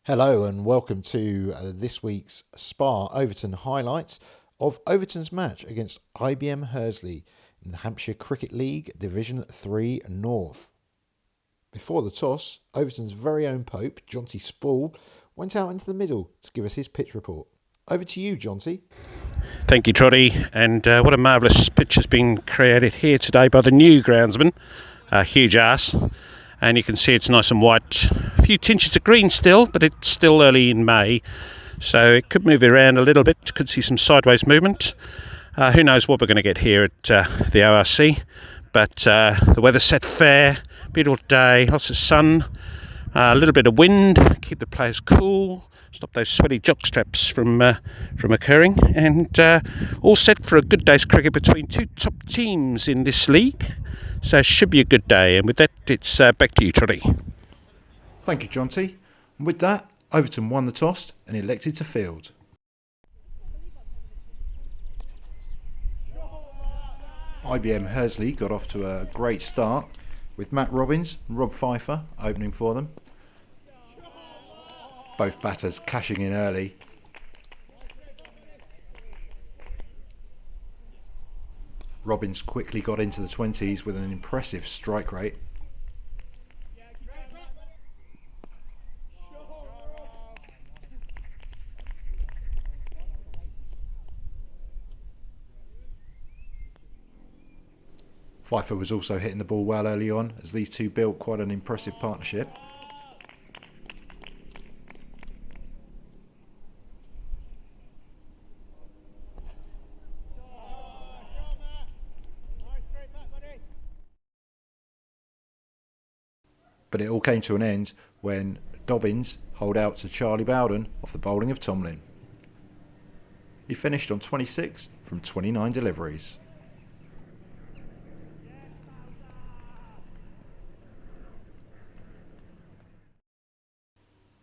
Hello and welcome to this week's SPAR Overton highlights of Overton's match against IBM Hursley in the Hampshire Cricket League Division 3 North. Before the toss, Overton's very own Pope, Jonty Spall, went out into the middle to give us his pitch report. Over to you, Jonty. Thank you, Troddy, and what a marvellous pitch has been created here today by the new groundsman, huge ass, and you can see it's nice and white, a few tinges of green still, but it's still early in May, so it could move around a little bit, could see some sideways movement. Who knows what we're going to get here at the ORC, but the weather's set fair, beautiful day, lots of sun, a little bit of wind, keep the players cool, stop those sweaty jockstraps from occurring, and all set for a good day's cricket between two top teams in this league. So it should be a good day, and with that, it's back to you, Troddy. Thank you, Jonty. And with that, Overton won the toss and elected to field. IBM Hursley got off to a great start with Matt Robbins and Rob Pfeiffer opening for them. Both batters cashing in early. Robbins quickly got into the 20s with an impressive strike rate. Pfeiffer was also hitting the ball well early on, as these two built quite an impressive partnership. But it all came to an end when Dobbins holed out to Charlie Bowden off the bowling of Tomlin. He finished on 26 from 29 deliveries.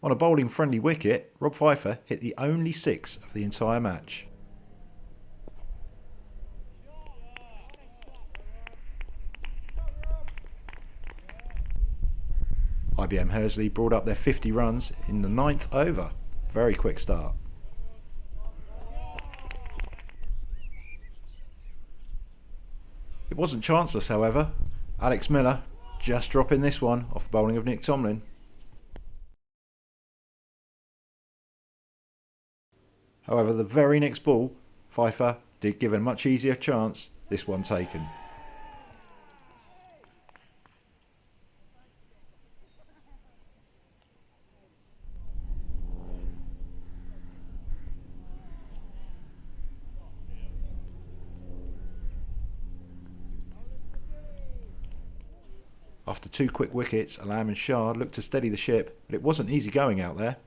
On a bowling friendly wicket, Rob Pfeiffer hit the only six of the entire match. IBM Hursley brought up their 50 runs in the 9th over. Very quick start. It wasn't chanceless, however. Alex Miller just dropping this one off the bowling of Nick Tomlin. However, the very next ball, Pfeiffer did give a much easier chance, this one taken. After two quick wickets, Alam and Shah looked to steady the ship, but it wasn't easy going out there.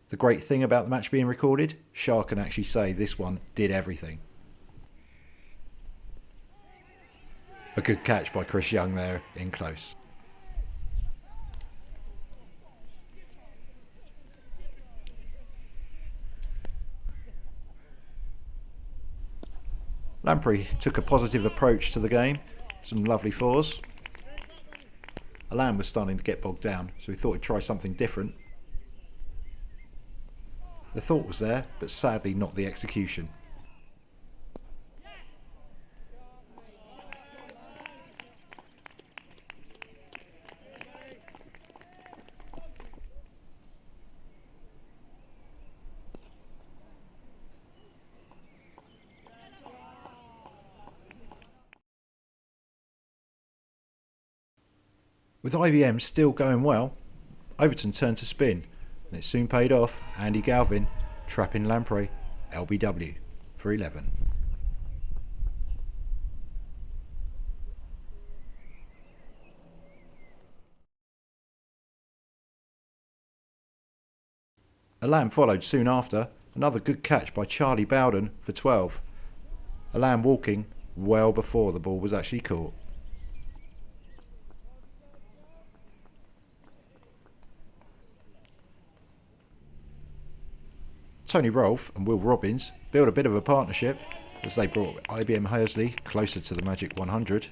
The great thing about the match being recorded, Shah can actually say this one did everything. A good catch by Chris Young there in close. Lamprey took a positive approach to the game, some lovely fours. Alam was starting to get bogged down, so he thought he'd try something different. The thought was there, but sadly not the execution. With IBM still going well, Overton turned to spin, and it soon paid off. Andy Galvin trapping Lamprey, LBW for 11. Alam followed soon after, another good catch by Charlie Bowden for 12. Alam walking well before the ball was actually caught. Tony Rolfe and Will Robbins built a bit of a partnership as they brought IBM Hursley closer to the Magic 100.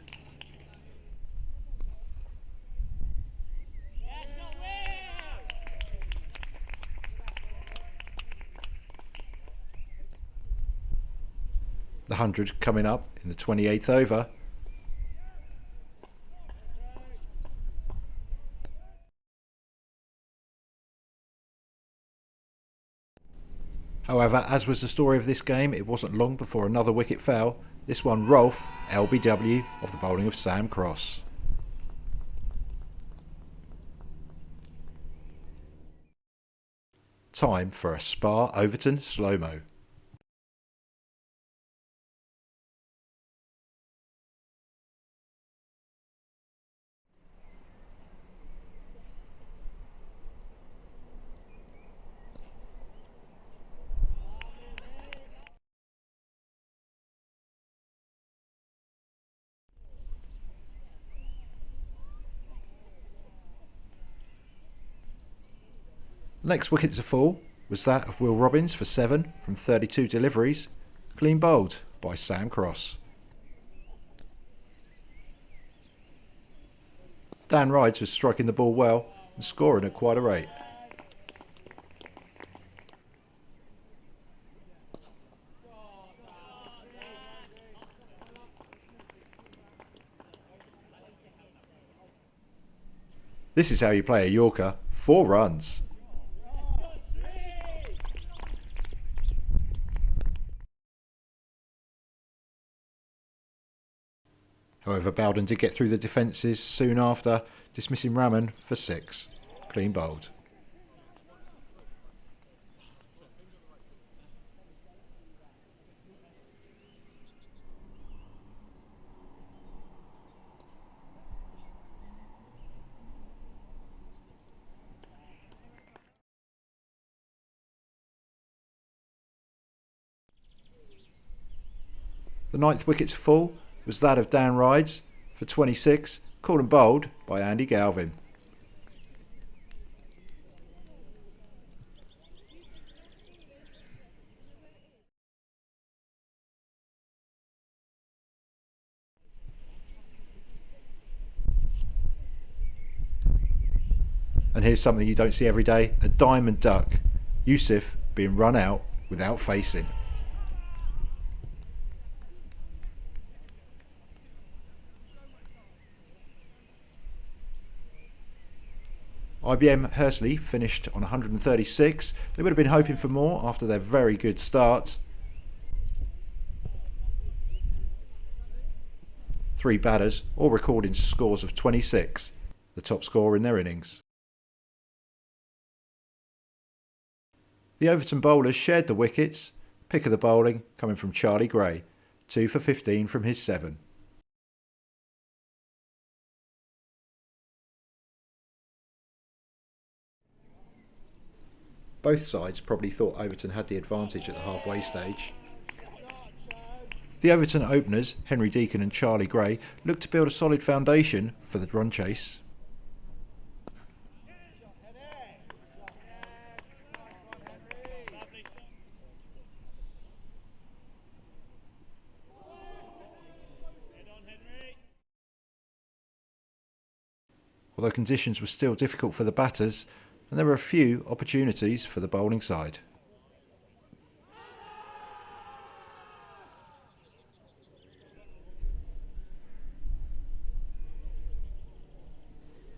The 100 coming up in the 28th over. However, as was the story of this game, it wasn't long before another wicket fell. This one, Rolfe, LBW, off the bowling of Sam Cross. Time for a SPAR Overton slow-mo. The next wicket to fall was that of Will Robbins for 7 from 32 deliveries, clean bowled by Sam Cross. Dan Rides was striking the ball well and scoring at quite a rate. This is how you play a Yorker, 4 runs. However, Bowden did get through the defences soon after, dismissing Raman for 6, clean bowled. The 9th wicket to fall was that of Dan Rides for 26, called and bowled by Andy Galvin. And here's something you don't see every day, a diamond duck. Yusuf being run out without facing. IBM Hursley finished on 136. They would have been hoping for more after their very good start. 3 batters, all recording scores of 26, the top scorer in their innings. The Overton bowlers shared the wickets, pick of the bowling coming from Charlie Gray, 2 for 15 from his 7. Both sides probably thought Overton had the advantage at the halfway stage. The Overton openers, Henry Deacon and Charlie Gray, looked to build a solid foundation for the run chase. Although conditions were still difficult for the batters, and there were a few opportunities for the bowling side.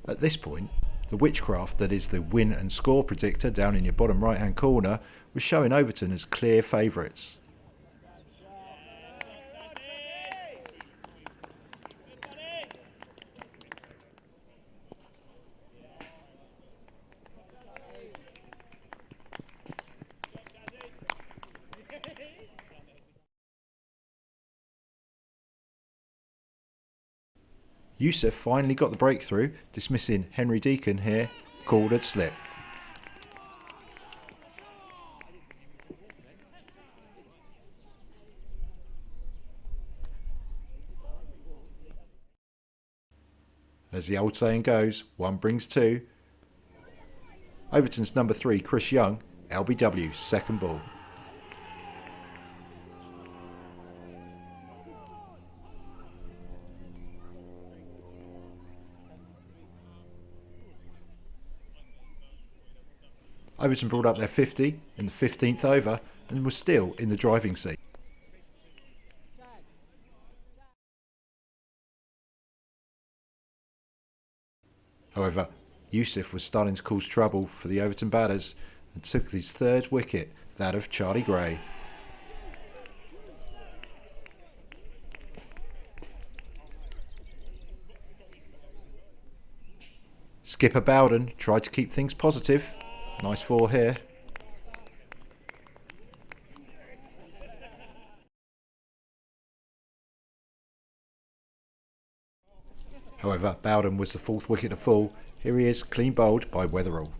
At this point, the witchcraft that is the win and score predictor down in your bottom right hand corner was showing Overton as clear favourites. Yusuf finally got the breakthrough, dismissing Henry Deacon here, called at slip. As the old saying goes, 1 brings 2. Overton's number 3, Chris Young, LBW second ball. Overton brought up their 50 in the 15th over and was still in the driving seat. However, Yusuf was starting to cause trouble for the Overton batters and took his third wicket, that of Charlie Gray. Skipper Bowden tried to keep things positive. Nice 4 here. However, Bowden was the 4th wicket to fall. Here he is, clean bowled by Weatherall.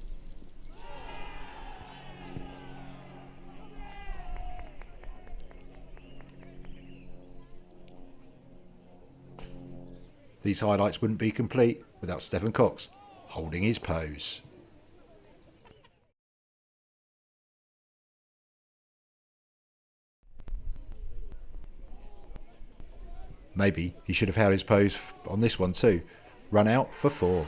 These highlights wouldn't be complete without Stephen Cox holding his pose. Maybe he should have held his pose on this one too. Run out for 4.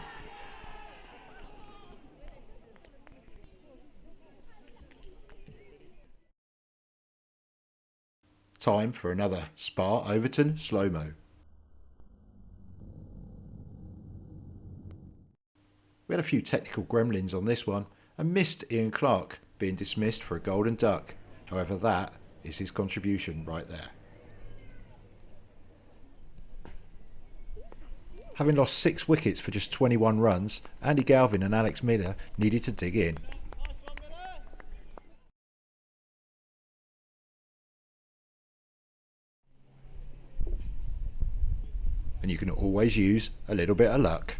Time for another SPAR Overton slow-mo. We had a few technical gremlins on this one and missed Ian Clark being dismissed for a golden duck. However, that is his contribution right there. Having lost 6 wickets for just 21 runs, Andy Galvin and Alex Miller needed to dig in. And you can always use a little bit of luck.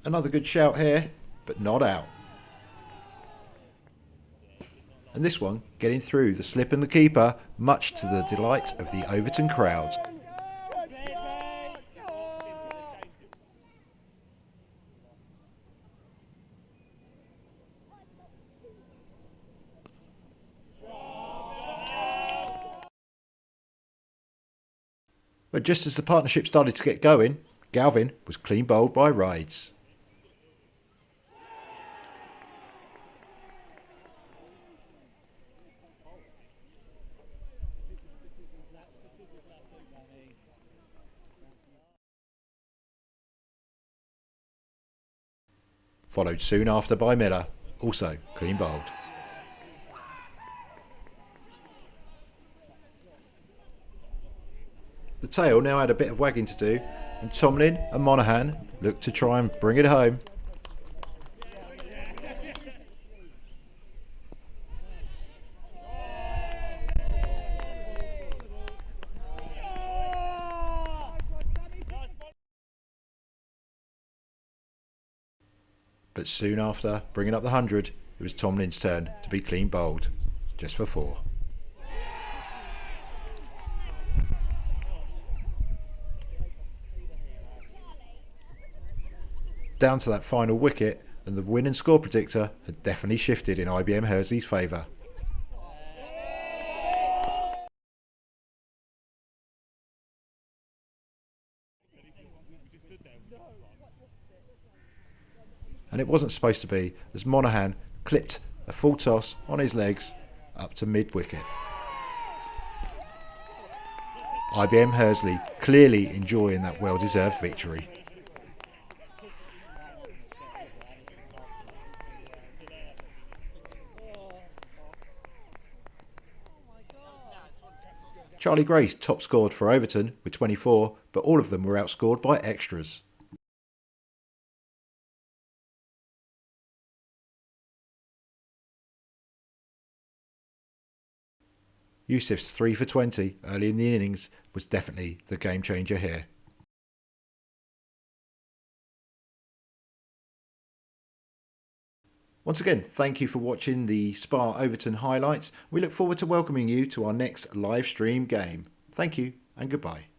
Another good shout here, but not out. And this one getting through the slip and the keeper, much to the delight of the Overton crowd. But just as the partnership started to get going, Galvin was clean bowled by Rides. Followed soon after by Miller, also clean bowled. The tail now had a bit of wagging to do, and Tomlin and Monaghan looked to try and bring it home. But soon after bringing up the 100, it was Tomlin's turn to be clean bowled, just for 4. Down to that final wicket, and the win and score predictor had definitely shifted in IBM Hursley's favour. And it wasn't supposed to be, as Monaghan clipped a full toss on his legs up to mid-wicket. IBM Hursley clearly enjoying that well-deserved victory. Charlie Grace top scored for Overton with 24, but all of them were outscored by extras. Yusuf's 3 for 20 early in the innings was definitely the game changer here. Once again, thank you for watching the SPAR Overton highlights. We look forward to welcoming you to our next live stream game. Thank you and goodbye.